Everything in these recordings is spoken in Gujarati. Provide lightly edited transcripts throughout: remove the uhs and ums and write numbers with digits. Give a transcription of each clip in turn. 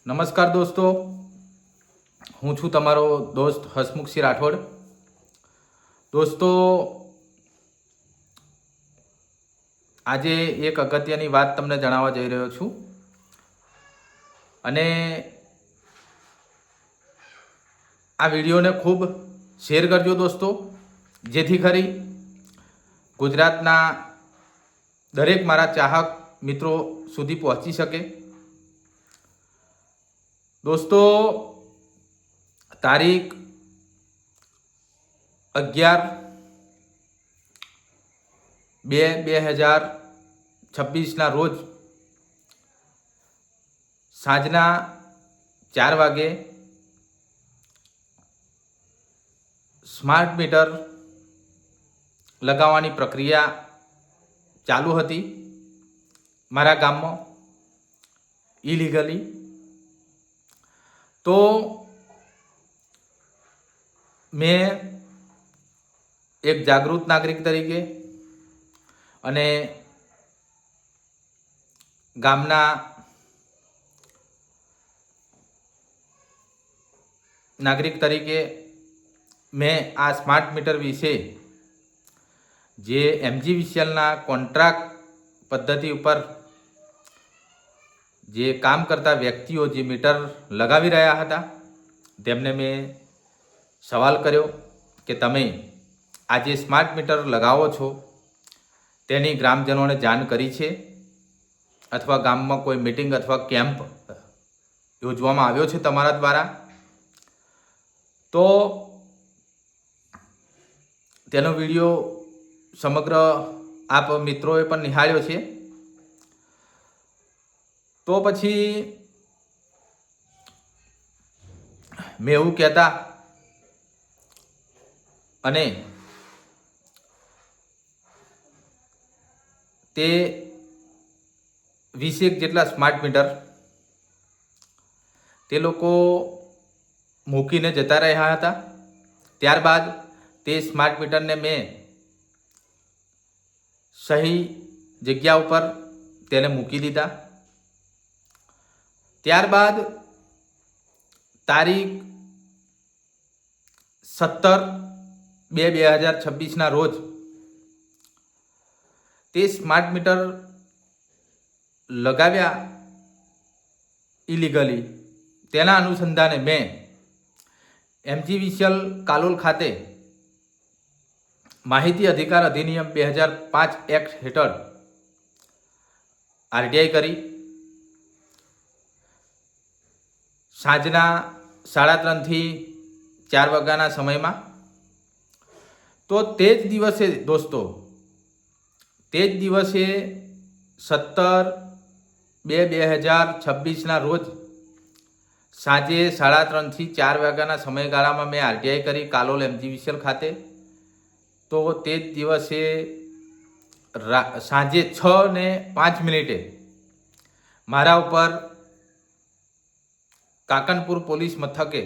નમસ્કાર દોસ્તો, હું છું તમારો દોસ્ત હસમુખસિંહ રાઠોડ. દોસ્તો, આજે એક અગત્યની વાત તમને જણાવવા જઈ રહ્યો છું અને આ વિડીયોને ખૂબ શેર કરજો દોસ્તો, જેથી કરી ગુજરાતના દરેક મારા ચાહક મિત્રો સુધી પહોંચી શકે. દોસ્તો, તારીખ 11/2/2026ના રોજ સાંજના 4 વાગે સ્માર્ટ મીટર લગાવવાની પ્રક્રિયા ચાલુ હતી મારા ગામમાં ઇલીગલી. તો મેં એક જાગૃત નાગરિક તરીકે અને ગામના નાગરિક તરીકે મેં આ સ્માર્ટ મીટર વિશે જે MGVCLના કોન્ટ્રાક્ટ પદ્ધતિ ઉપર જે કામ કરતા વ્યક્તિઓ જે મીટર લગાવી રહ્યા હતા તેમને મેં સવાલ કર્યો કે તમે આ જે સ્માર્ટ મીટર લગાવો છો તેની ગ્રામજનોને જાણ કરી છે અથવા ગામમાં કોઈ મીટિંગ અથવા કેમ્પ યોજવામાં આવ્યો છે તમારા દ્વારા? તો તેનો વિડીયો સમગ્ર આપ મિત્રોએ પણ નિહાળ્યો છે. તો પછી મેં એવું કહેતા અને તે 20 જેટલા સ્માર્ટ મીટર તે લોકો મૂકીને જતા રહ્યા હતા. ત્યારબાદ તે સ્માર્ટ મીટરને મેં સહી જગ્યા ઉપર તેને મૂકી દીધા. ત્યારબાદ તારીખ 17/2/2026ના રોજ તે સ્માર્ટ મીટર લગાવ્યા ઇલીગલી. તેના અનુસંધાને મેં MGVCL કાલોલ ખાતે માહિતી અધિકાર અધિનિયમ 2005 એક્ટ હેઠળ RTI કરી સાંજના 3:30 થી 4 વાગ્યાના સમયમાં. તો તે જ દિવસે દોસ્તો, તે જ દિવસે 17/2/2026ના રોજ સાંજે 3:30 થી 4 વાગ્યાના સમયગાળામાં મેં RTI કરી કાલોલ MGVCL ખાતે. તો તે જ દિવસે સાંજે 6:05 મારા ઉપર કાકનપુર પોલીસ મથકે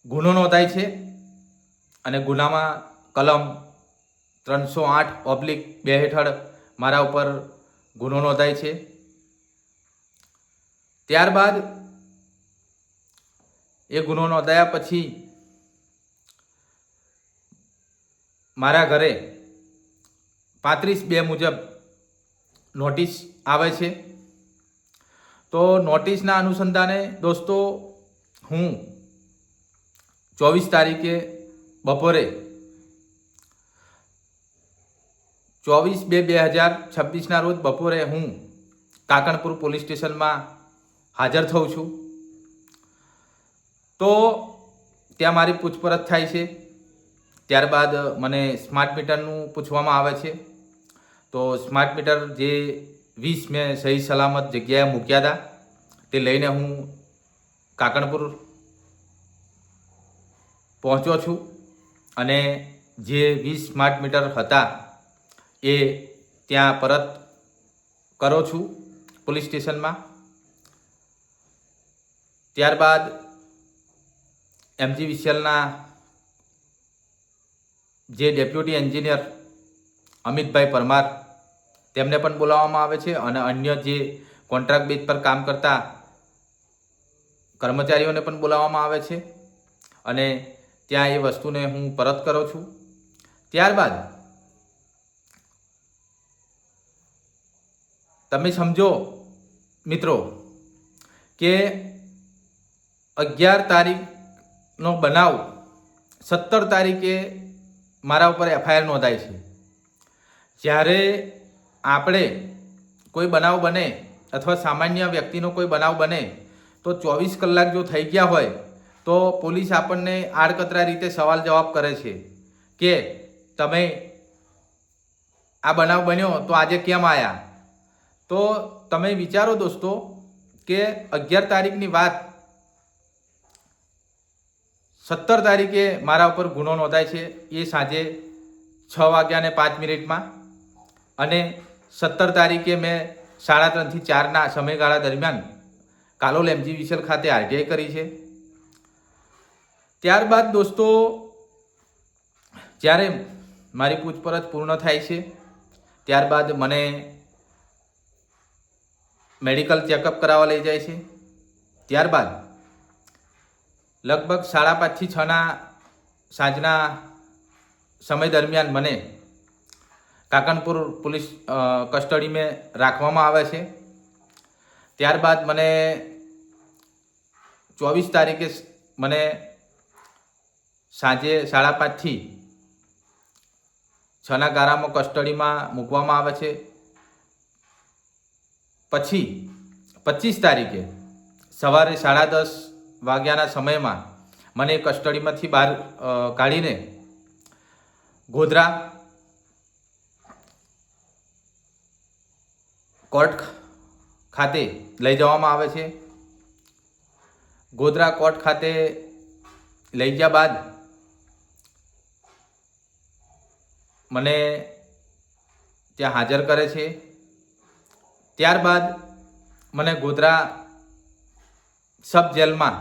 ગુનો નોંધાય છે અને ગુનામાં કલમ 308/2 હેઠળ મારા ઉપર ગુનો નોંધાય છે. ત્યારબાદ એ ગુનો નોંધાયા પછી મારા ઘરે 35(2) મુજબ નોટિસ આવે છે. તો નોટિસના અનુસંધાને દોસ્તો હું 24 તારીખે બપોરે 24/2/2026ના રોજ બપોરે હું કાકણપુર પોલીસ સ્ટેશનમાં હાજર થઉં છું. તો ત્યાં મારી પૂછપરછ થાય છે. ત્યારબાદ મને સ્માર્ટ મીટરનું પૂછવામાં આવે છે. તો સ્માર્ટ મીટર જે 20 મેં સહી સલામત જગ્યાએ મૂક્યા હતા તે લઈને હું કાકણપુર પહોંચ્યો છું અને જે 20 સ્માર્ટ મીટર હતા એ ત્યાં પરત કરો છું પોલીસ સ્ટેશનમાં. ત્યારબાદ MGVCLના જે ડેપ્યુટી એન્જિનિયર અમિતભાઈ પરમાર તેમને પણ બોલાવવામાં આવે છે અને અન્ય જે કોન્ટ્રાક્ટ બેઝ પર કામ કરતા કર્મચારીઓને પણ બોલાવવામાં આવે છે અને ત્યાં એ વસ્તુને હું પરત કરું છું. ત્યારબાદ તમે સમજો મિત્રો કે 11 તારીખનો બનાવ 17 તારીખે મારા ઉપર FIR નોંધાય છે. જ્યારે આપણે કોઈ બનાવ બને અથવા સામાન્ય વ્યક્તિનો કોઈ બનાવ બને તો 24 કલાક જો થઈ ગયા હોય તો પોલીસ આપણને આડકતરા રીતે સવાલ જવાબ કરે છે કે તમે આ બનાવ બન્યો તો આજે કેમ આવ્યા. તો તમે વિચારો દોસ્તો કે 11 તારીખની વાત 17 તારીખે મારા ઉપર ગુનો નોંધાય છે, એ સાંજે 6:05 અને 17 તારીખે મેં 3:30 થી 4ના સમયગાળા દરમિયાન કાલોલ MG વિસલ ખાતે RTI કરી છે. ત્યારબાદ દોસ્તો જ્યારે મારી પૂછપરછ પૂર્ણ થાય છે ત્યારબાદ મને મેડિકલ ચેકઅપ કરાવવા લઈ જાય છે. ત્યારબાદ લગભગ 5:30 થી 6ના સાંજના સમય દરમિયાન મને કાકણપુર પોલીસ કસ્ટડી મેં રાખવામાં આવે છે. ત્યારબાદ મને 24 તારીખે મને સાંજે 5:30 થી 6ના ગાળામાં કસ્ટડીમાં મૂકવામાં આવે છે. પછી 25 તારીખે સવારે 10:30 વાગ્યાના સમયમાં મને કસ્ટડીમાંથી બહાર કાઢીને ગોધરા કોર્ટ ખાતે લઈ જવામાં આવે છે. ગોધરા કોર્ટ ખાતે લઈ ગયા બાદ મને ત્યાં હાજર કરે છે. ત્યારબાદ મને ગોધરા સબ જેલમાં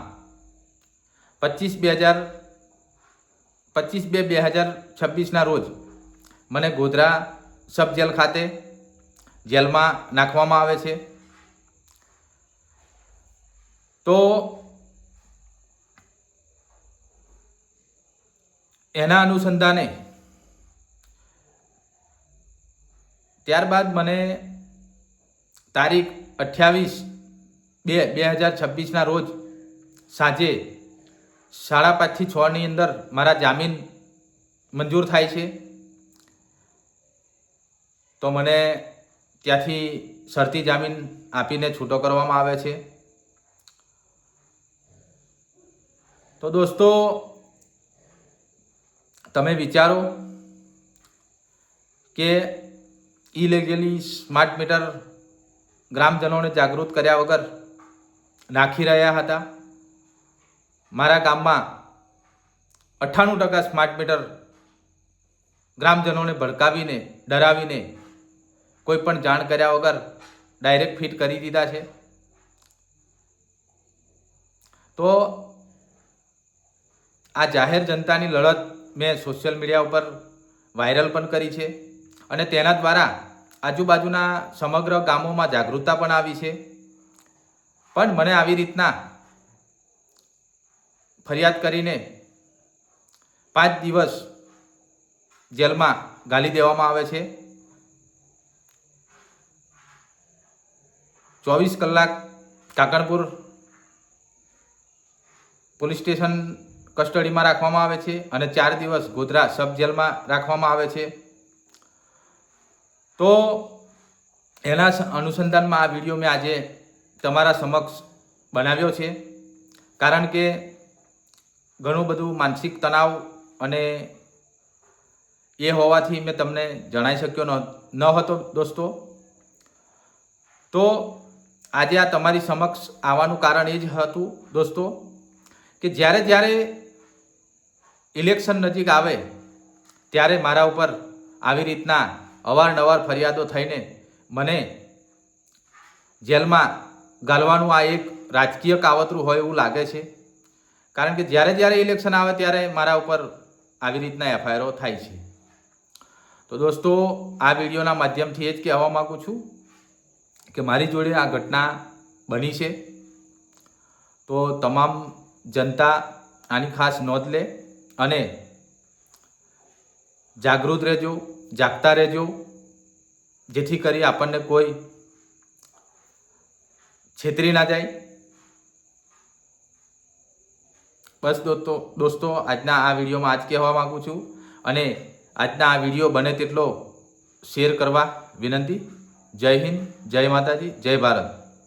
25/2/2026ના રોજ મને ગોધરા સબ જેલ ખાતે જેલમાં નાખવામાં આવે છે. તો એના અનુસંધાને ત્યારબાદ મને તારીખ 28/2/2026ના રોજ સાંજે 5:30 થી 6ની અંદર મારા જામીન મંજૂર થાય છે. તો મને ત્યાંથી શરતી જામીન આપીને છૂટો કરવામાં આવે છે. તો દોસ્તો તમે વિચારો કે ઇલીગલી સ્માર્ટ મીટર ગ્રામજનોને જાગૃત કર્યા વગર નાખી રહ્યા હતા. મારા ગામમાં 98% સ્માર્ટ મીટર ગ્રામજનોને ભડકાવીને ડરાવીને કોઈ પણ જાણ કર્યા વગર ડાયરેક્ટ ફિટ કરી દીધા છે. તો આ જાહેર જનતાની લડત મેં સોશિયલ મીડિયા ઉપર વાયરલ પણ કરી છે અને તેના દ્વારા આજુબાજુના સમગ્ર ગામોમાં જાગૃતતા પણ આવી છે. પણ મને આવી રીતના ફરિયાદ કરીને 5 દિવસ જેલમાં ગાલી દેવામાં આવે છે. 24 કલાક કાકણપુર પોલીસ સ્ટેશન કસ્ટડીમાં રાખવામાં આવે છે અને 4 દિવસ ગોધરા સબ જેલમાં રાખવામાં આવે છે. તો એના અનુસંધાનમાં આ વિડીયો મેં આજે તમારા સમક્ષ બનાવ્યો છે. કારણ કે ઘણું બધું માનસિક તણાવ અને એ હોવાથી મેં તમને જણાવી શક્યો ન હતો દોસ્તો. તો આજે આ તમારી સમક્ષ આવવાનું કારણ એ જ હતું દોસ્તો કે જ્યારે ઇલેક્શન નજીક આવે ત્યારે મારા ઉપર આવી રીતના અવારનવાર ફરિયાદો થઈને મને જેલમાં ગાળવાનું આ એક રાજકીય કાવતરું હોય એવું લાગે છે. કારણ કે જ્યારે ઇલેક્શન આવે ત્યારે મારા ઉપર આવી રીતના FIR થાય છે. તો દોસ્તો આ વિડીયોના માધ્યમથી એ જ કહેવા માગું છું કે મારી જોડે આ ઘટના બની છે, તો તમામ જનતા આની ખાસ નોંધ લે અને જાગૃત રહેજો, જાગતા રહેજો, જેથી કરી આપણને કોઈ છેતરી ના જાય. બસ દોસ્તો આજના આ વિડીયોમાં આજ કહેવા માગું છું અને આજના આ વિડીયો બને તેટલો શેર કરવા વિનંતી. જય હિન્દ, જય માતાજી, જય ભારત.